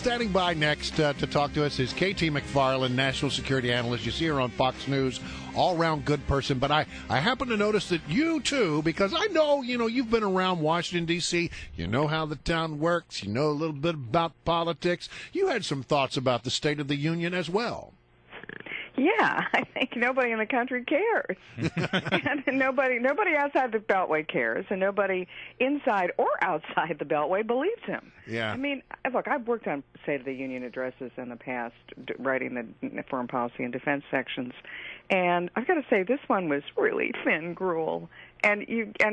Standing by next to talk to us is KT McFarland, national security analyst. You see her on Fox News, all-around good person. But I happen to notice that you, too, because I know, you've been around Washington, D.C., you know how the town works, you know a little bit about politics. You had some thoughts about the State of the Union as well. Yeah, I think nobody in the country cares. And nobody outside the Beltway cares, and nobody inside or outside the Beltway believes him. Yeah. I mean, look, I've worked on State of the Union addresses in the past, writing the foreign policy and defense sections, and I've got to say this one was really thin gruel, and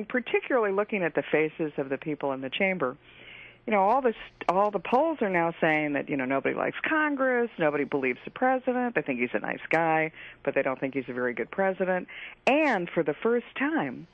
particularly looking at the faces of the people in the chamber. All the polls are now saying that, nobody likes Congress, nobody believes the president, they think he's a nice guy, but they don't think he's a very good president. And for the first time,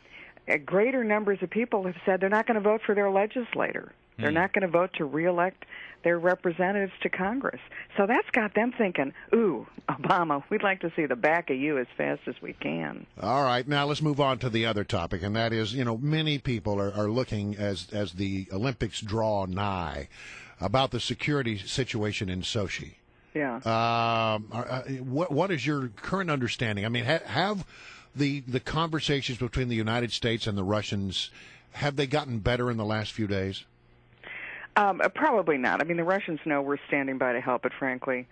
greater numbers of people have said they're not going to vote for their legislator. They're not going to vote to reelect their representatives to Congress. So that's got them thinking, ooh, Obama, we'd like to see the back of you as fast as we can. All right, now let's move on to the other topic, and that is, many people are looking as the Olympics draw nigh about the security situation in Sochi. Yeah. What is your current understanding? I mean, have the conversations between the United States and the Russians, have they gotten better in the last few days? Probably not. I mean, the Russians know we're standing by to help, but frankly,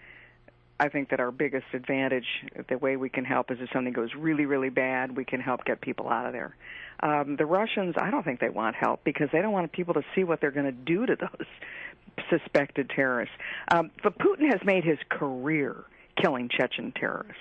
I think that our biggest advantage, the way we can help, is if something goes really, really bad, we can help get people out of there. The Russians, I don't think they want help because they don't want people to see what they're going to do to those suspected terrorists. But Putin has made his career killing Chechen terrorists.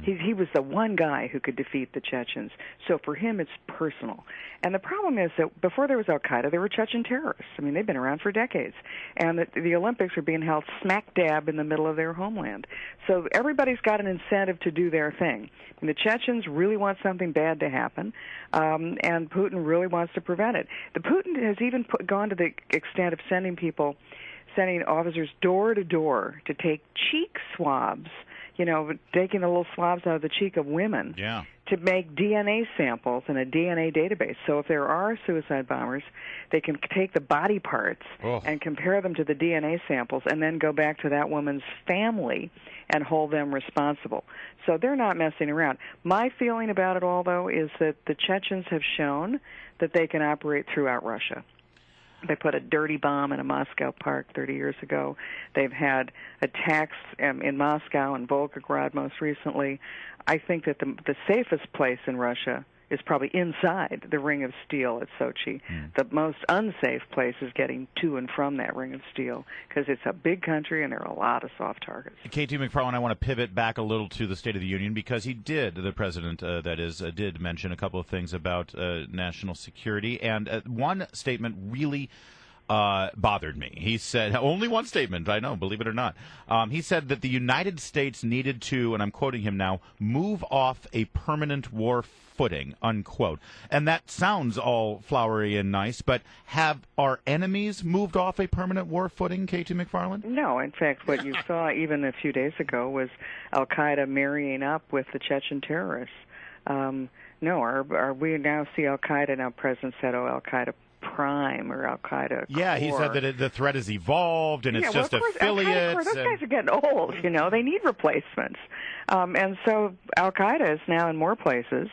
He was the one guy who could defeat the Chechens. So for him, it's personal. And the problem is that before there was al-Qaeda, there were Chechen terrorists. I mean, they've been around for decades. And the Olympics are being held smack dab in the middle of their homeland. So everybody's got an incentive to do their thing. And the Chechens really want something bad to happen, and Putin really wants to prevent it. Putin has even gone to the extent of sending officers door to door to take cheek swabs, taking the little swabs out of the cheek of women to make DNA samples in a DNA database. So if there are suicide bombers, they can take the body parts and compare them to the DNA samples and then go back to that woman's family and hold them responsible. So they're not messing around. My feeling about it all, though, is that the Chechens have shown that they can operate throughout Russia. They put a dirty bomb in a Moscow park 30 years ago. They've had attacks in Moscow and Volgograd most recently. I think that the safest place in Russia is probably inside the Ring of Steel at Sochi. The most unsafe place is getting to and from that Ring of Steel because it's a big country and there are a lot of soft targets. KT McFarland, I want to pivot back a little to the State of the Union because the president, did mention a couple of things about national security. And one statement really bothered me. He said, only one statement, I know, believe it or not. He said that the United States needed to, and I'm quoting him now, move off a permanent war footing, unquote. And that sounds all flowery and nice, but have our enemies moved off a permanent war footing, KT McFarland? No. In fact, what you saw even a few days ago was al-Qaeda marrying up with the Chechen terrorists. No, we now see al-Qaeda, now President said, al-Qaeda Prime or al-Qaeda Yeah, Core. He said that the threat has evolved and it's just affiliates. Those guys are getting old, they need replacements. And so al-Qaeda is now in more places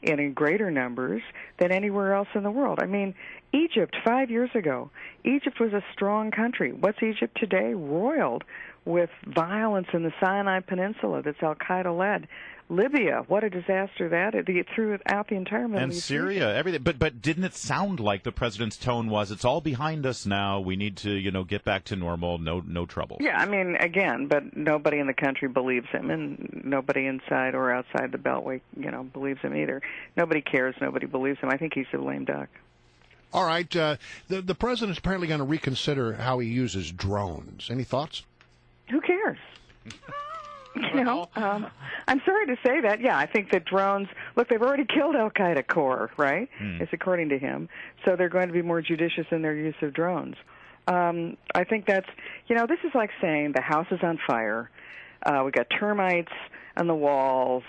and in greater numbers than anywhere else in the world. I mean, Egypt 5 years ago, Egypt was a strong country. What's Egypt today? Roiled with violence in the Sinai Peninsula that's al-Qaeda-led. Libya, what a disaster that is. Throughout the entire Middle East. And Syria, everything. But didn't it sound like the president's tone was, it's all behind us now, we need to, get back to normal, no trouble. Yeah, I mean, again, but nobody in the country believes him, and nobody inside or outside the Beltway, believes him either. Nobody cares, nobody believes him. I think he's a lame duck. All right, the president's apparently going to reconsider how he uses drones. Any thoughts? Who cares? I'm sorry to say that. Yeah, I think that drones, look, they've already killed al-Qaeda core, right? It's according to him. So they're going to be more judicious in their use of drones. I think that's, this is like saying the house is on fire. We got termites on the walls,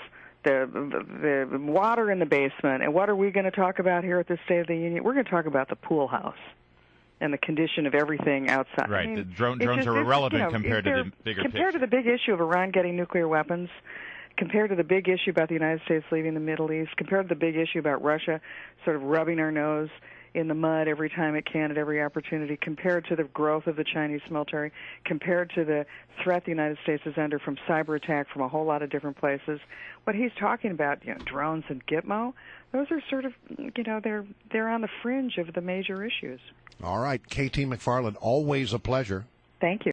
the water in the basement. And what are we going to talk about here at the State of the Union? We're going to talk about the pool house. and the condition of everything outside. Right. I mean, The drones it's are irrelevant compared to the bigger compared to the big issue of Iran getting nuclear weapons, compared to the big issue about the United States leaving the Middle East, compared to the big issue about Russia sort of rubbing our nose in the mud every time it can at every opportunity, compared to the growth of the Chinese military, compared to the threat the United States is under from cyber attack from a whole lot of different places. What he's talking about, drones and Gitmo, those are sort of, they're on the fringe of the major issues. All right, KT McFarland, always a pleasure. Thank you.